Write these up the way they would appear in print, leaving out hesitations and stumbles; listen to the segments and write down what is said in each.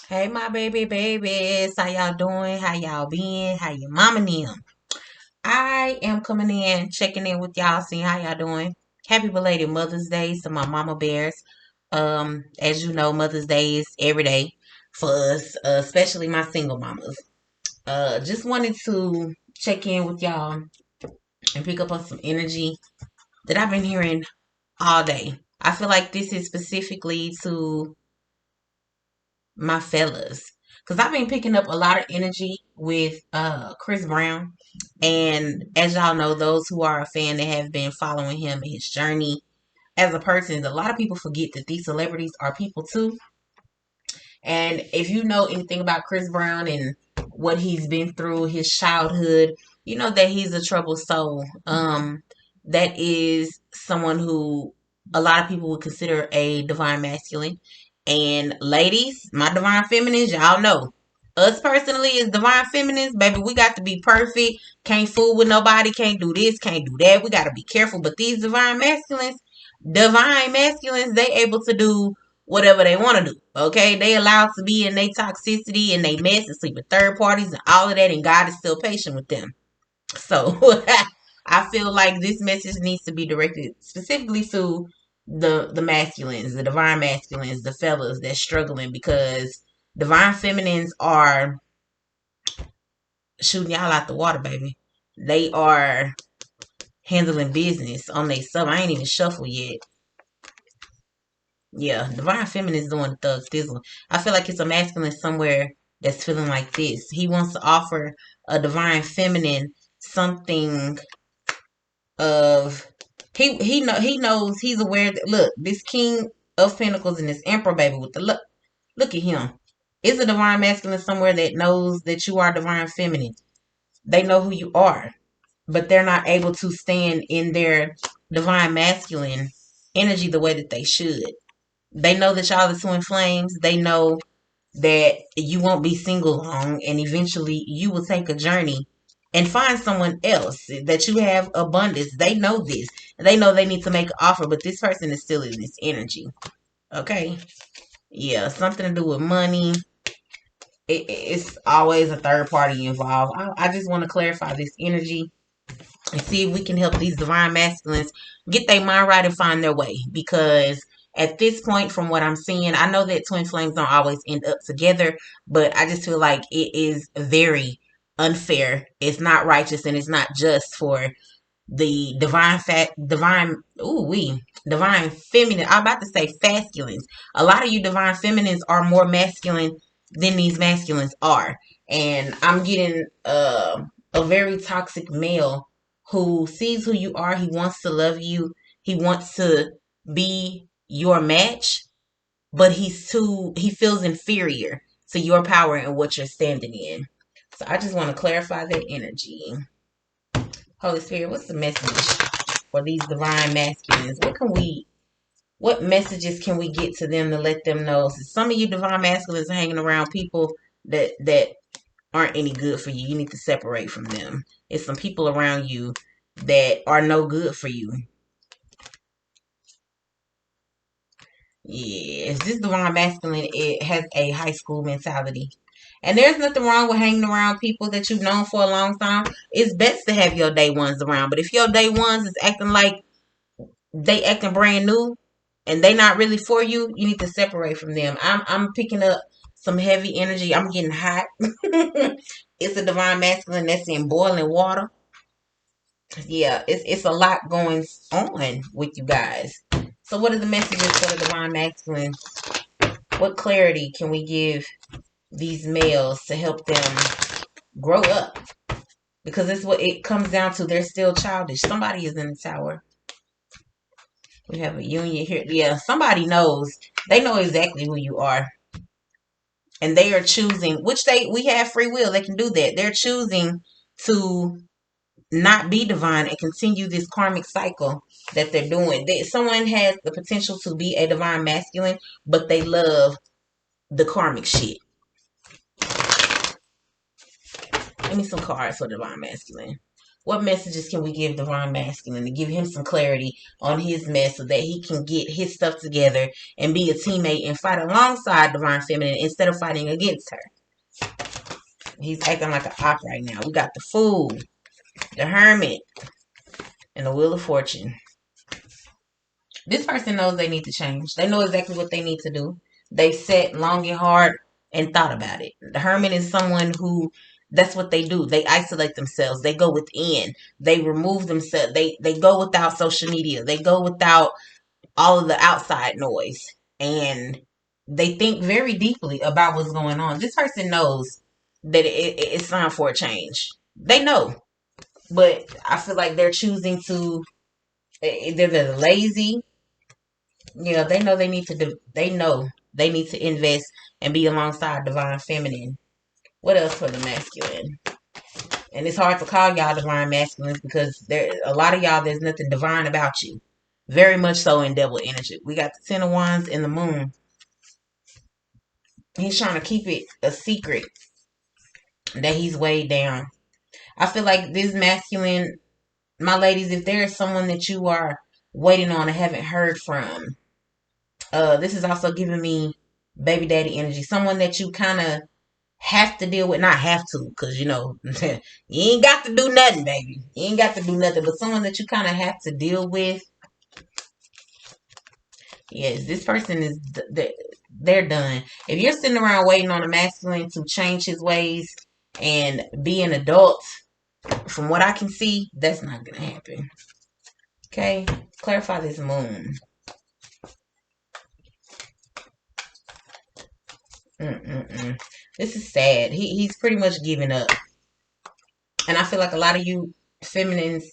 Hey, my babies. How y'all doing? How y'all been? How your mama and them? I am coming in, checking in with y'all, seeing how y'all doing. Happy belated Mother's Day to my mama bears. As you know, Mother's Day is every day for us, especially my single mamas. Just wanted to check in with y'all and pick up on some energy that I've been hearing all day. I feel like this is specifically to my fellas. Cause I've been picking up a lot of energy with Chris Brown. And as y'all know, those who are a fan that have been following him and his journey as a person, a lot of people forget that these celebrities are people too. And if you know anything about Chris Brown and what he's been through, his childhood, you know that he's a troubled soul. That is someone who a lot of people would consider a divine masculine. And ladies, my divine feminines, y'all know. Us personally as divine feminines, baby, we got to be perfect. Can't fool with nobody, can't do this, can't do that. We got to be careful. But these divine masculines, they able to do whatever they want to do. Okay, they allowed to be in their toxicity and they mess and sleep with third parties and all of that, and God is still patient with them. So I feel like this message needs to be directed specifically to the masculines, the divine masculines, the fellas that's struggling because divine feminines are shooting y'all out the water, baby. They are handling business on their sub. I ain't even shuffle yet. Yeah, divine feminine is doing the thug thizzle. I feel like it's a masculine somewhere that's feeling like this. He wants to offer a divine feminine something of he knows he's aware that look, this king of pentacles and this emperor baby with the look at him. It's a divine masculine somewhere that knows that you are divine feminine. They know who you are, but they're not able to stand in their divine masculine energy the way that they should. They know that y'all are twin flames. They know that you won't be single long and eventually you will take a journey and find someone else that you have abundance. They know this. They know they need to make an offer, but this person is still in this energy. Okay. Yeah, something to do with money. It's always a third party involved. I just want to clarify this energy and see if we can help these divine masculines get their mind right and find their way. Because at this point, from what I'm seeing, I know that twin flames don't always end up together, but I just feel like it is very unfair. It's not righteous and it's not just for the divine feminine. I'm about to say masculines. A lot of you divine feminines are more masculine than these masculines are. And I'm getting a very toxic male who sees who you are. He wants to love you. He wants to be your match, but he feels inferior to your power and what you're standing in. So I just want to clarify that energy. Holy Spirit, what's the message for these divine masculines? What messages can we get to them to let them know? So some of you divine masculines are hanging around people that aren't any good for you. You need to separate from them. It's some people around you that are no good for you. Yes, this divine masculine, it has a high school mentality. And there's nothing wrong with hanging around people that you've known for a long time. It's best to have your day ones around. But if your day ones is acting like they acting brand new and they not really for you, you need to separate from them. I'm picking up some heavy energy. I'm getting hot. It's a divine masculine that's in boiling water. Yeah, it's a lot going on with you guys. So what are the messages for the divine masculine? What clarity can we give these males to help them grow up? Because it's what it comes down to. They're still childish. Somebody is in the tower. We have a union here. Yeah, somebody knows. They know exactly who you are. And they are choosing, which we have free will. They can do that. They're choosing to not be divine and continue this karmic cycle that they're doing. Someone has the potential to be a divine masculine, but they love the karmic shit. Give me some cards for divine masculine. What messages can we give Divine Masculine to give him some clarity on his mess so that he can get his stuff together and be a teammate and fight alongside Divine Feminine instead of fighting against her? He's acting like an op right now. We got the Fool, the Hermit, and the Wheel of Fortune. This person knows they need to change. They know exactly what they need to do. They sat long and hard and thought about it. The Hermit is someone who, that's what they do. They isolate themselves. They go within. They remove themselves. They go without social media. They go without all of the outside noise. And they think very deeply about what's going on. This person knows that it's time for a change. They know. But I feel like they're choosing to, they're lazy. Yeah, they know they need to do, they know they need to invest and be alongside Divine Feminine. What else for the masculine? And it's hard to call y'all Divine Masculines because there a lot of y'all, there's nothing divine about you. Very much so in devil energy. We got the Ten of Wands and the Moon. He's trying to keep it a secret that he's weighed down. I feel like this masculine, my ladies, if there is someone that you are waiting on and haven't heard from, this is also giving me baby daddy energy. Someone that you kind of have to deal with. Not have to, because, you know, you ain't got to do nothing, baby. You ain't got to do nothing. But someone that you kind of have to deal with. Yes, this person is, they're done. If you're sitting around waiting on a masculine to change his ways and be an adult, from what I can see, that's not going to happen. Okay? Clarify this moon. This is sad. He's pretty much giving up. And I feel like a lot of you feminines,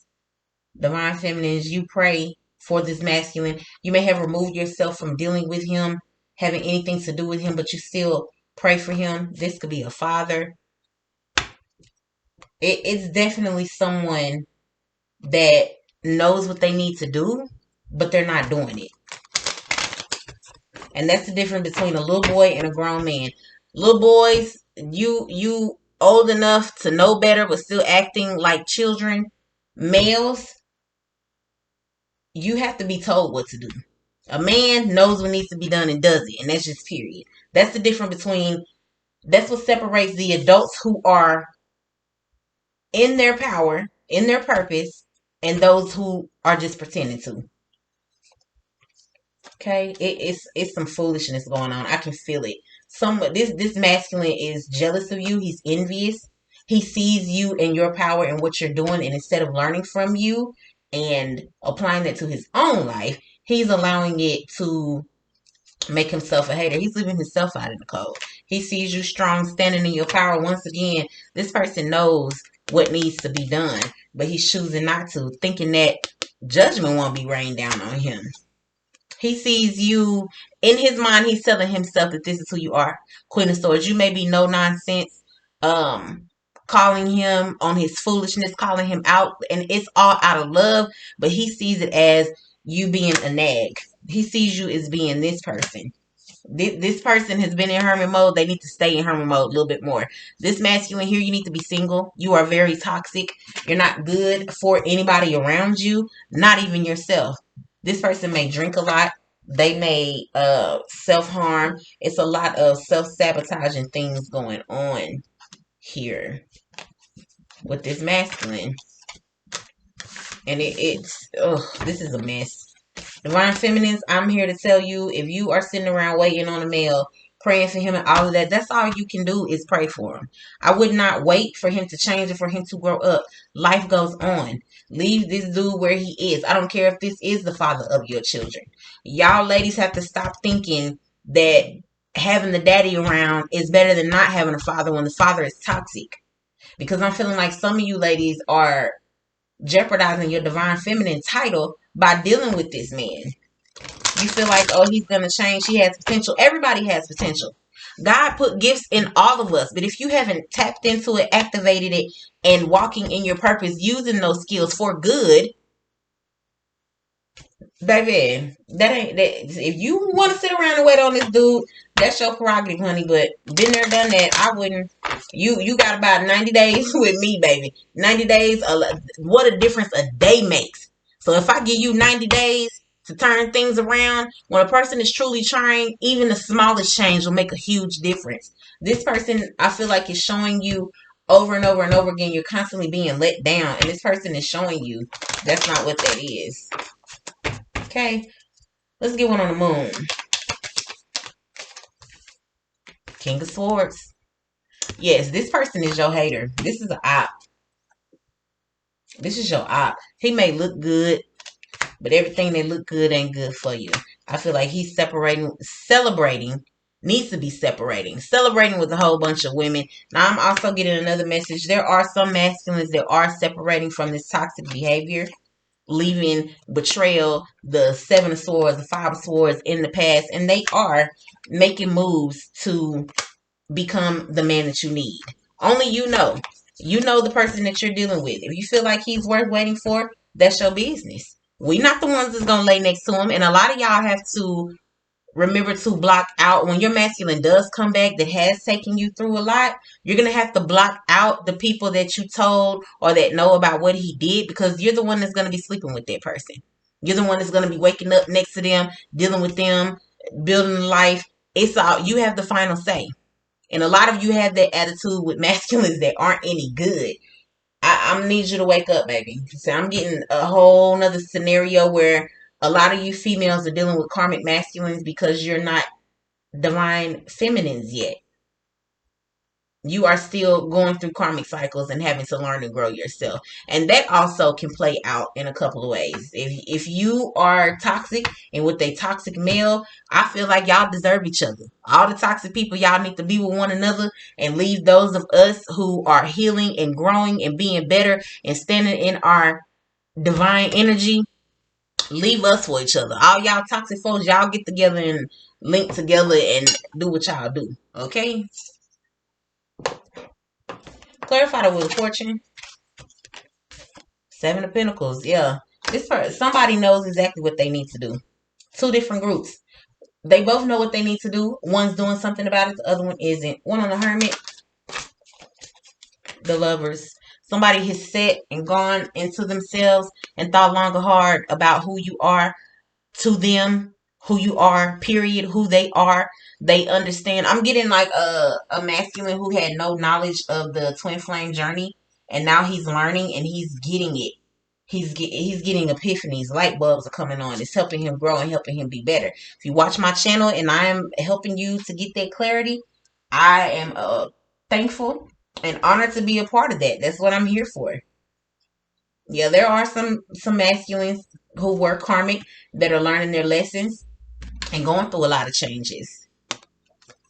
Divine Feminines, you pray for this masculine. You may have removed yourself from dealing with him, having anything to do with him, but you still pray for him. This could be a father. It's definitely someone that knows what they need to do, but they're not doing it. And that's the difference between a little boy and a grown man. Little boys, you old enough to know better, but still acting like children. Males, you have to be told what to do. A man knows what needs to be done and does it, and that's just period. That's the difference between, that's what separates the adults who are in their power, in their purpose, and those who are just pretending to. Okay, it's some foolishness going on. I can feel it. This masculine is jealous of you. He's envious. He sees you and your power and what you're doing, and instead of learning from you and applying that to his own life, he's allowing it to make himself a hater. He's leaving himself out in the cold. He sees you strong, standing in your power. Once again, this person knows what needs to be done, but he's choosing not to, thinking that judgment won't be rained down on him. He sees you, in his mind, he's telling himself that this is who you are. Queen of Swords, you may be no nonsense, calling him on his foolishness, calling him out, and it's all out of love, but he sees it as you being a nag. He sees you as being this person. This person has been in hermit mode. They need to stay in hermit mode a little bit more. This masculine here, you need to be single. You are very toxic. You're not good for anybody around you, not even yourself. This person may drink a lot. They may self-harm. It's a lot of self-sabotaging things going on here with this masculine. And this is a mess. Divine Feminines, I'm here to tell you, if you are sitting around waiting on a male, praying for him and all of that, that's all you can do is pray for him. I would not wait for him to change and for him to grow up. Life goes on. Leave this dude where he is. I don't care if this is the father of your children. Y'all ladies have to stop thinking that having the daddy around is better than not having a father when the father is toxic. Because I'm feeling like some of you ladies are jeopardizing your Divine Feminine title by dealing with this man. You feel like, oh, he's going to change. He has potential. Everybody has potential. God put gifts in all of us. But if you haven't tapped into it, activated it, and walking in your purpose, using those skills for good, baby, that ain't that. If you want to sit around and wait on this dude, that's your prerogative, honey. But been there, done that. I wouldn't. You got about 90 days with me, baby. 90 days, what a difference a day makes. So if I give you 90 days to turn things around, when a person is truly trying, even the smallest change will make a huge difference. This person, I feel like, is showing you over and over and over again, you're constantly being let down. And this person is showing you that's not what that is. Okay, let's get one on the moon. King of Swords. Yes, this person is your hater. This is an op. This is your op. He may look good, but everything that look good ain't good for you. I feel like he's celebrating, needs to be celebrating with a whole bunch of women. Now, I'm also getting another message. There are some masculines that are separating from this toxic behavior, leaving betrayal, the Seven of Swords, the Five of Swords in the past, and they are making moves to become the man that you need. Only you know. You know the person that you're dealing with. If you feel like he's worth waiting for, that's your business. We not the ones that's going to lay next to him. And a lot of y'all have to remember to block out when your masculine does come back that has taken you through a lot. You're going to have to block out the people that you told or that know about what he did, because you're the one that's going to be sleeping with that person. You're the one that's going to be waking up next to them, dealing with them, building life. It's all, you have the final say. And a lot of you have that attitude with masculines that aren't any good. I need you to wake up, baby. So I'm getting a whole nother scenario where a lot of you females are dealing with karmic masculines because you're not divine feminines yet. You are still going through karmic cycles and having to learn and grow yourself. And that also can play out in a couple of ways. If you are toxic and with a toxic male, I feel like y'all deserve each other. All the toxic people, y'all need to be with one another and leave those of us who are healing and growing and being better and standing in our divine energy. Leave us for each other. All y'all toxic folks, y'all get together and link together and do what y'all do. Okay? Clarify the Wheel of Fortune. Seven of Pentacles. Yeah. This person, somebody knows exactly what they need to do. Two different groups. They both know what they need to do. One's doing something about it. The other one isn't. One on the Hermit. The Lovers. Somebody has set and gone into themselves and thought long and hard about who you are to them, who you are, period, who they are. They understand. I'm getting like a masculine who had no knowledge of the twin flame journey, and now he's learning and he's getting it. He's getting epiphanies. Light bulbs are coming on. It's helping him grow and helping him be better. If you watch my channel and I am helping you to get that clarity, I am thankful and honored to be a part of that. That's what I'm here for. Yeah, there are some masculines who were karmic that are learning their lessons and going through a lot of changes.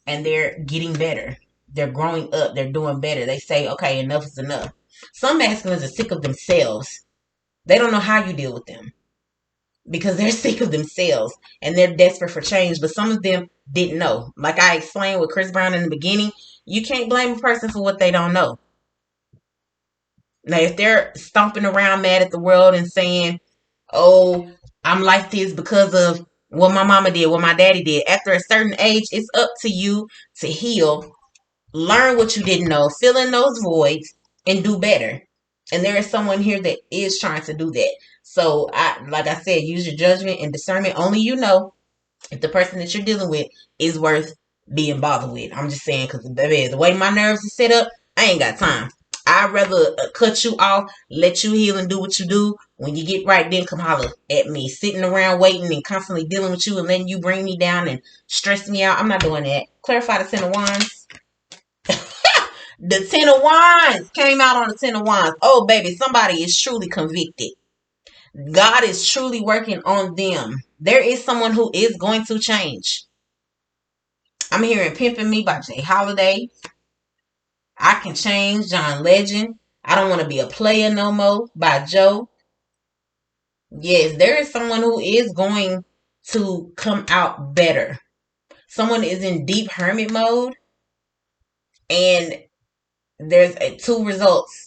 And they're getting better. They're growing up. They're doing better. They say, okay, enough is enough. Some masculines are sick of themselves. They don't know how you deal with them because they're sick of themselves and they're desperate for change. But some of them didn't know. Like I explained with Chris Brown in the beginning, you can't blame a person for what they don't know. Now, if they're stomping around mad at the world and saying, oh, I'm like this because of what my mama did, what my daddy did. After a certain age, it's up to you to heal, learn what you didn't know, fill in those voids, and do better. And there is someone here that is trying to do that. So, like I said, use your judgment and discernment. Only you know if the person that you're dealing with is worth being bothered with. I'm just saying, because the way my nerves are set up, I ain't got time. I'd rather cut you off, let you heal and do what you do. When you get right, then come holler at me. Sitting around waiting and constantly dealing with you and letting you bring me down and stress me out. I'm not doing that. Clarify the Ten of Wands. The Ten of Wands came out on the Ten of Wands. Oh, baby, somebody is truly convicted. God is truly working on them. There is someone who is going to change. I'm hearing Pimpin' Me by Jay Holiday. I Can Change, John Legend. I Don't Want to Be a Player No More by Joe. Yes, there is someone who is going to come out better. Someone is in deep hermit mode. And there's two results.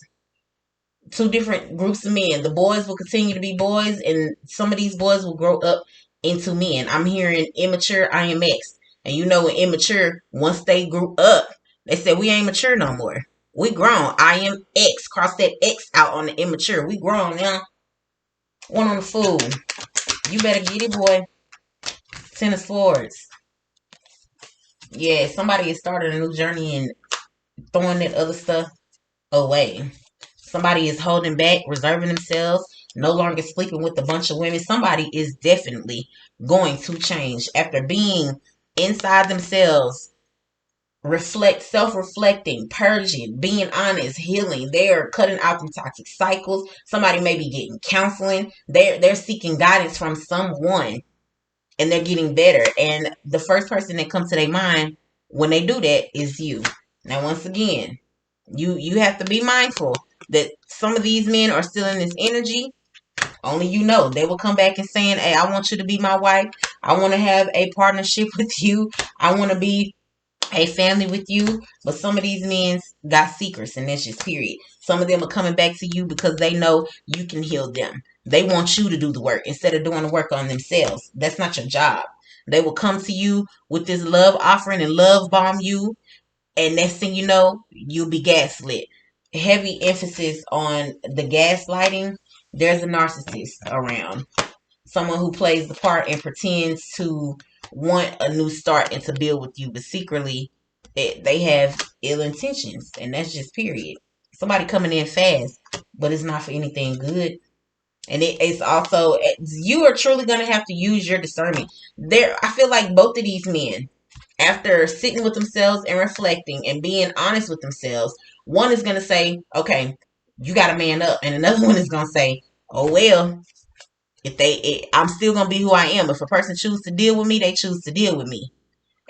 Two different groups of men. The boys will continue to be boys. And some of these boys will grow up into men. I'm hearing immature IMX. And you know, when immature, once they grew up, They said we ain't mature no more. We grown. I am X. Cross that X out on the immature. We grown now. One on the fool. You better get it, boy. Ten of Swords. Yeah, somebody has started a new journey and throwing that other stuff away. Somebody is holding back, reserving themselves, no longer sleeping with a bunch of women. Somebody is definitely going to change after being inside themselves, self-reflecting, purging, being honest, healing. They're cutting out them toxic cycles. Somebody may be getting counseling. They're seeking guidance from someone, and they're getting better. And the first person that comes to their mind when they do that is you. Now, once again, you have to be mindful that some of these men are still in this energy. Only you know. They will come back and saying, hey, I want you to be my wife. I want to have a partnership with you. I want to be a family with you. But some of these men got secrets, and that's just period. Some of them are coming back to you because they know you can heal them. They want you to do the work instead of doing the work on themselves. That's not your job. They will come to you with this love offering and love bomb you, and next thing you know, you'll be gaslit. Heavy emphasis on the gaslighting. There's a narcissist around. Someone who plays the part and pretends to want a new start and to build with you, but secretly they have ill intentions, and that's just period. Somebody coming in fast, but it's not for anything good. And it's also, you are truly going to have to use your discernment. I feel like both of these men, after sitting with themselves and reflecting and being honest with themselves, one is going to say, okay, you got to man up. And another one is going to say, oh, well, I'm still going to be who I am. If a person chooses to deal with me, they choose to deal with me.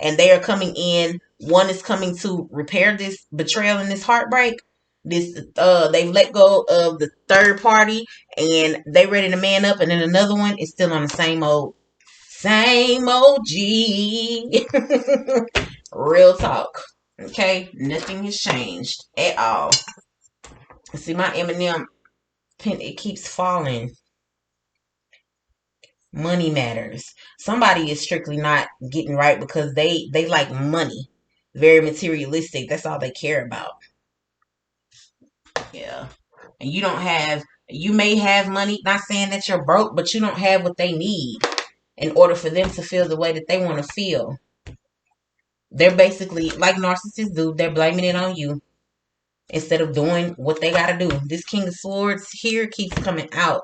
And they are coming in. One is coming to repair this betrayal and this heartbreak. They've let go of the third party and they ready to man up. And then another one is still on the same G. Real talk. Okay? Nothing has changed at all. See, my M&M pen, it keeps falling. Money matters. Somebody is strictly not getting right because they like money. Very materialistic. That's all they care about. Yeah. And you may have money, not saying that you're broke, but you don't have what they need in order for them to feel the way that they want to feel. They're basically, like narcissists do, they're blaming it on you instead of doing what they got to do. This King of Swords here keeps coming out.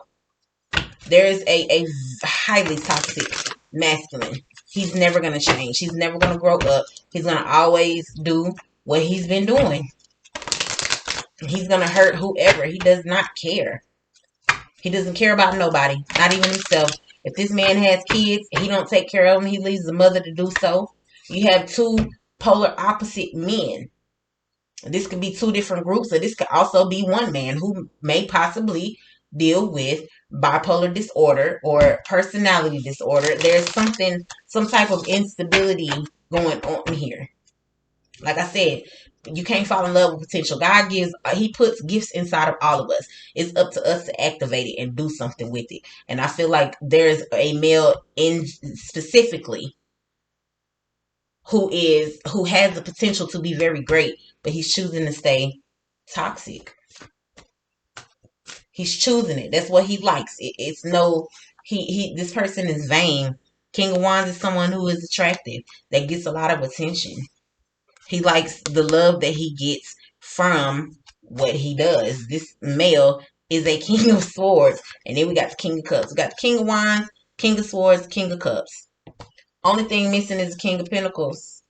There is a highly toxic masculine. He's never going to change. He's never going to grow up. He's going to always do what he's been doing. He's going to hurt whoever. He does not care. He doesn't care about nobody, not even himself. If this man has kids, he don't take care of them. He leaves the mother to do so. You have two polar opposite men. This could be two different groups, or this could also be one man who may possibly deal with bipolar disorder or personality disorder. There's some type of instability going on here. Like I said, you can't fall in love with potential. God he puts gifts inside of all of us. It's up to us to activate it and do something with it. And I feel like there's a male in specifically who has the potential to be very great, but he's choosing to stay toxic. He's choosing it. That's what he likes. It's no this person is vain. King of Wands is someone who is attractive, that gets a lot of attention. He likes the love that he gets from what he does. This male is a King of Swords. And then we got the King of Cups. We got the King of Wands, King of Swords, King of Cups. Only thing missing is the King of Pentacles.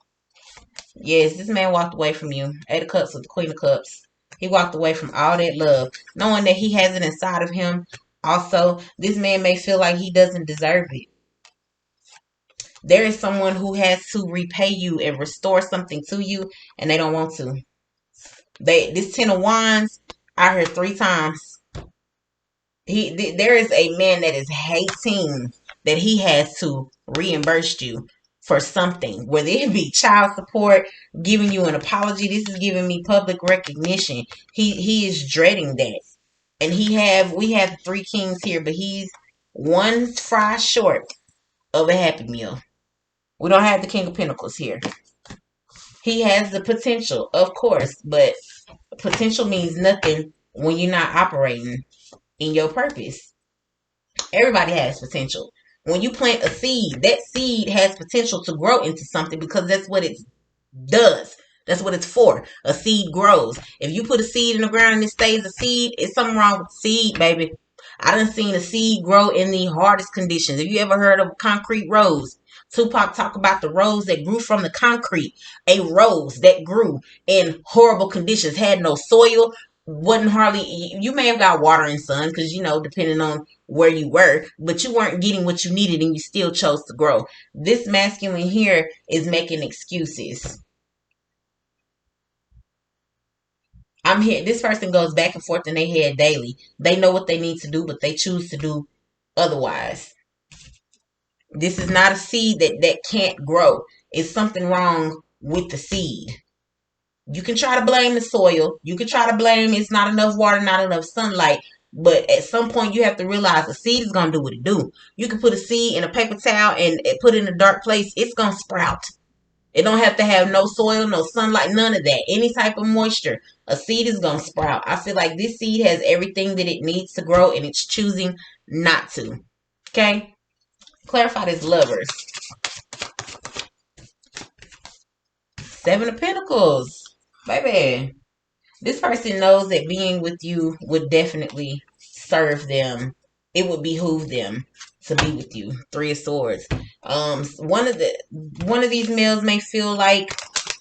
Yes, this man walked away from you. Eight of Cups with the Queen of Cups. He walked away from all that love, knowing that he has it inside of him. Also, this man may feel like he doesn't deserve it. There is someone who has to repay you and restore something to you, and they don't want to. This Ten of Wands, I heard 3 times. There is a man that is hating that he has to reimburse you for something, whether it be child support, giving you an apology. This is giving me public recognition. He is dreading that. And we have 3 kings here, but he's one fry short of a happy meal. We don't have the King of Pentacles here. He has the potential, of course, but potential means nothing when you're not operating in your purpose. Everybody has potential. When you plant a seed, that seed has potential to grow into something because that's what it does. That's what it's for. A seed grows. If you put a seed in the ground and it stays a seed, it's something wrong with the seed, baby. I done seen a seed grow in the hardest conditions. Have you ever heard of concrete rose? Tupac talk about the rose that grew from the concrete. A rose that grew in horrible conditions, had no soil, wasn't hardly, you may have got water and sun because, depending on where you were, but you weren't getting what you needed and you still chose to grow. This masculine here is making excuses. I'm here. This person goes back and forth in their head daily. They know what they need to do, but they choose to do otherwise. This is not a seed that can't grow. It's something wrong with the seed. You can try to blame the soil. You can try to blame it's not enough water, not enough sunlight. But at some point, you have to realize a seed is going to do what it do. You can put a seed in a paper towel and put it in a dark place. It's going to sprout. It don't have to have no soil, no sunlight, none of that. Any type of moisture. A seed is going to sprout. I feel like this seed has everything that it needs to grow and it's choosing not to. Okay? Clarify this lovers. Seven of Pentacles. Baby. This person knows that being with you would definitely serve them. It would behoove them to be with you. Three of Swords. One of these males may feel like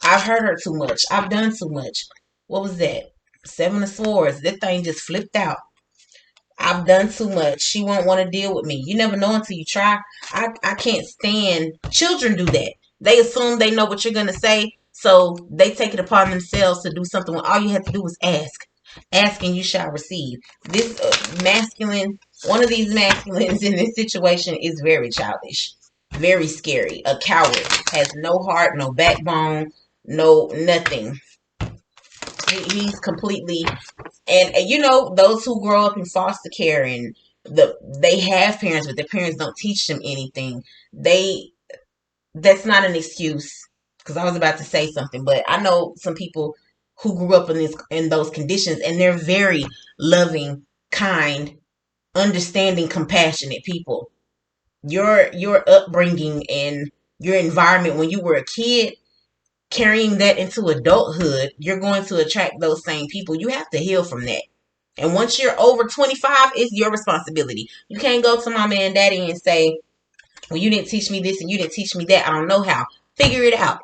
I've hurt her too much. I've done too much. What was that? Seven of Swords. That thing just flipped out. I've done too much. She won't want to deal with me. You never know until you try. I can't stand. Children do that. They assume they know what you're going to say, so they take it upon themselves to do something when all you have to do is ask. Ask and you shall receive. This masculine, one of these masculines in this situation is very childish. Very scary. A coward. Has no heart, no backbone, no nothing. He's completely, and those who grow up in foster care and they have parents, but their parents don't teach them anything. That's not an excuse, because I was about to say something, but I know some people who grew up in those conditions, and they're very loving, kind, understanding, compassionate people. Your upbringing and your environment when you were a kid, carrying that into adulthood, you're going to attract those same people. You have to heal from that. And once you're over 25, it's your responsibility. You can't go to mama and daddy and say, well, you didn't teach me this and you didn't teach me that. I don't know how. Figure it out.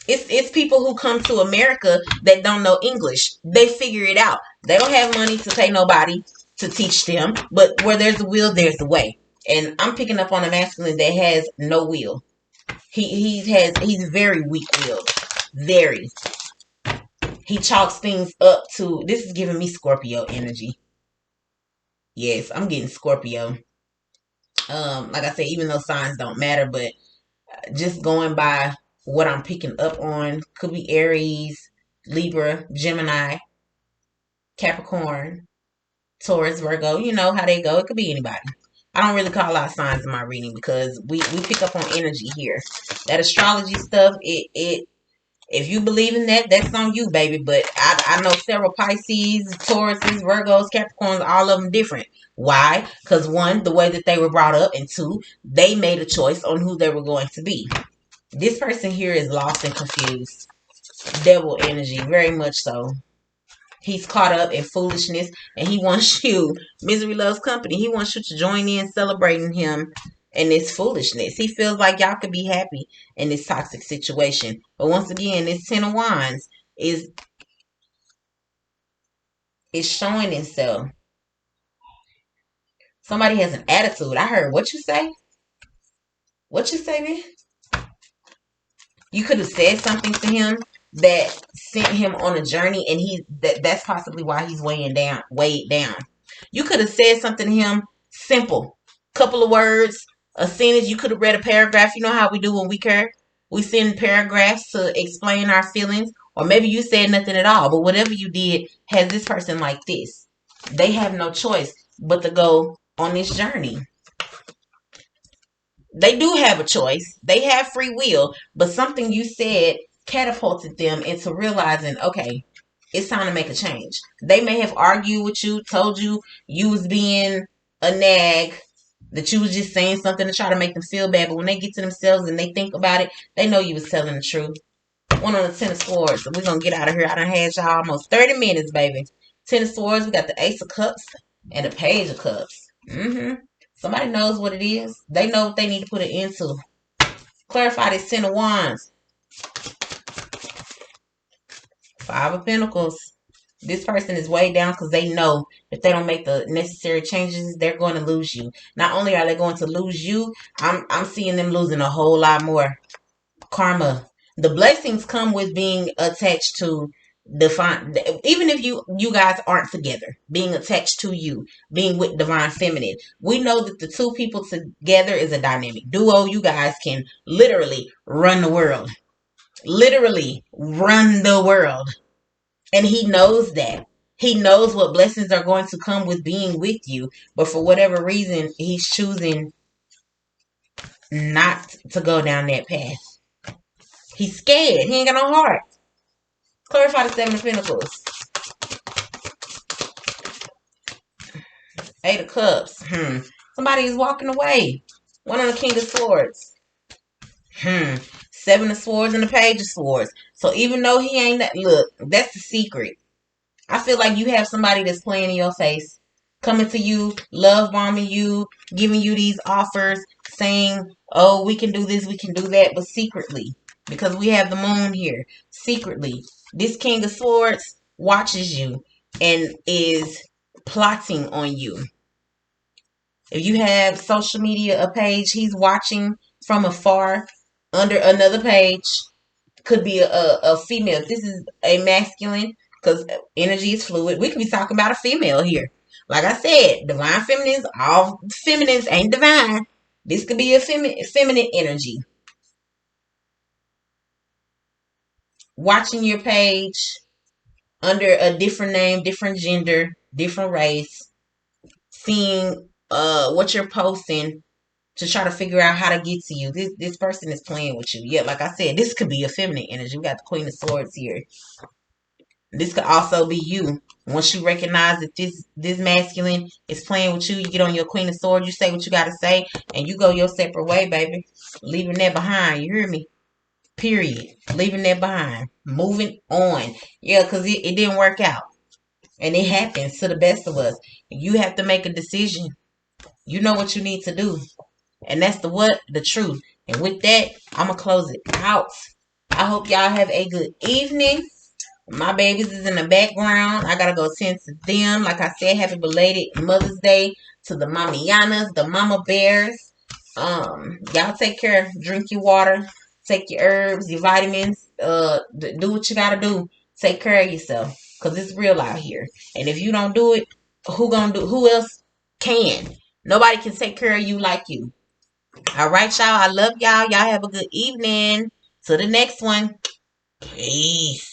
It's people who come to America that don't know English. They figure it out. They don't have money to pay nobody to teach them. But where there's a will, there's a way. And I'm picking up on a masculine that has no will. He's very weak-willed. Very. He chalks things up to, this is giving me Scorpio energy. Yes, I'm getting Scorpio. Like I said, even though signs don't matter, but just going by what I'm picking up on, could be Aries, Libra, Gemini, Capricorn, Taurus, Virgo. You know how they go. It could be anybody. I don't really call out signs in my reading because we pick up on energy here. That astrology stuff, if you believe in that, that's on you, baby. But I know several Pisces, Tauruses, Virgos, Capricorns, all of them different. Why? Because one, the way that they were brought up, and two, they made a choice on who they were going to be. This person here is lost and confused. Devil energy, very much so. He's caught up in foolishness and he wants you, misery loves company. He wants you to join in celebrating him and this foolishness. He feels like y'all could be happy in this toxic situation. But once again, this Ten of Wands is showing itself. Somebody has an attitude. I heard what you say. What you say, man? You could have said something to him that sent him on a journey, and that's possibly why he's weighed down. You could have said something to him simple, couple of words, a sentence. You could have read a paragraph. You know how we do when we care. We send paragraphs to explain our feelings, or maybe you said nothing at all. But whatever you did has this person like this. They have no choice but to go on this journey. They do have a choice. They have free will, but something you said catapulted them into realizing, okay, it's time to make a change. They may have argued with you, told you you was being a nag, that you was just saying something to try to make them feel bad, but when they get to themselves and they think about it, they know you was telling the truth. One on the Ten of Swords. So we're going to get out of here. I done had y'all almost 30 minutes, baby. Ten of Swords. We got the Ace of Cups and the Page of Cups. Somebody knows what it is. They know what they need to put it into. Clarify this Ten of Wands. Five of Pentacles. This person is way down because they know if they don't make the necessary changes, they're going to lose you. Not only are they going to lose you, I'm seeing them losing a whole lot more. Karma. The blessings come with being attached to divine, even if you guys aren't together, being attached to you, being with divine feminine. We know that the two people together is a dynamic duo. You guys can literally run the world. Literally run the world. And he knows that. He knows what blessings are going to come with being with you. But for whatever reason, he's choosing not to go down that path. He's scared. He ain't got no heart. Clarify the Seven of Pentacles. Eight of Cups. Somebody is walking away. One on the King of Swords. Seven of Swords and the Page of Swords. So even though he ain't that, look, that's the secret. I feel like you have somebody that's playing in your face, coming to you, love bombing you, giving you these offers, saying, oh, we can do this, we can do that, but secretly, because we have the moon here, secretly, this King of Swords watches you and is plotting on you. If you have social media, a page, he's watching from afar under another page. Could be a female. If this is a masculine, because energy is fluid, we could be talking about a female here. Like I said, divine feminines, all feminines ain't divine. This could be a feminine energy. Watching your page under a different name, different gender, different race, seeing what you're posting to try to figure out how to get to you. This person is playing with you. Yeah, like I said, this could be a feminine energy. We got the Queen of Swords here. This could also be you. Once you recognize that this masculine is playing with you, you get on your Queen of Swords, you say what you got to say, and you go your separate way, baby. Leaving that behind. You hear me? Period. Leaving that behind. Moving on. Yeah, because it didn't work out. And it happens to the best of us. You have to make a decision. You know what you need to do. And that's the what? The truth. And with that, I'm going to close it out. I hope y'all have a good evening. My babies is in the background. I gotta go tend to them. Like I said, happy belated Mother's Day to the mamianas, the mama bears. Y'all take care. Drink your water. Take your herbs, your vitamins. Do what you gotta do. Take care of yourself. Cause it's real out here. And if you don't do it, who else can? Nobody can take care of you like you. Alright, y'all. I love y'all. Y'all have a good evening. Till the next one. Peace.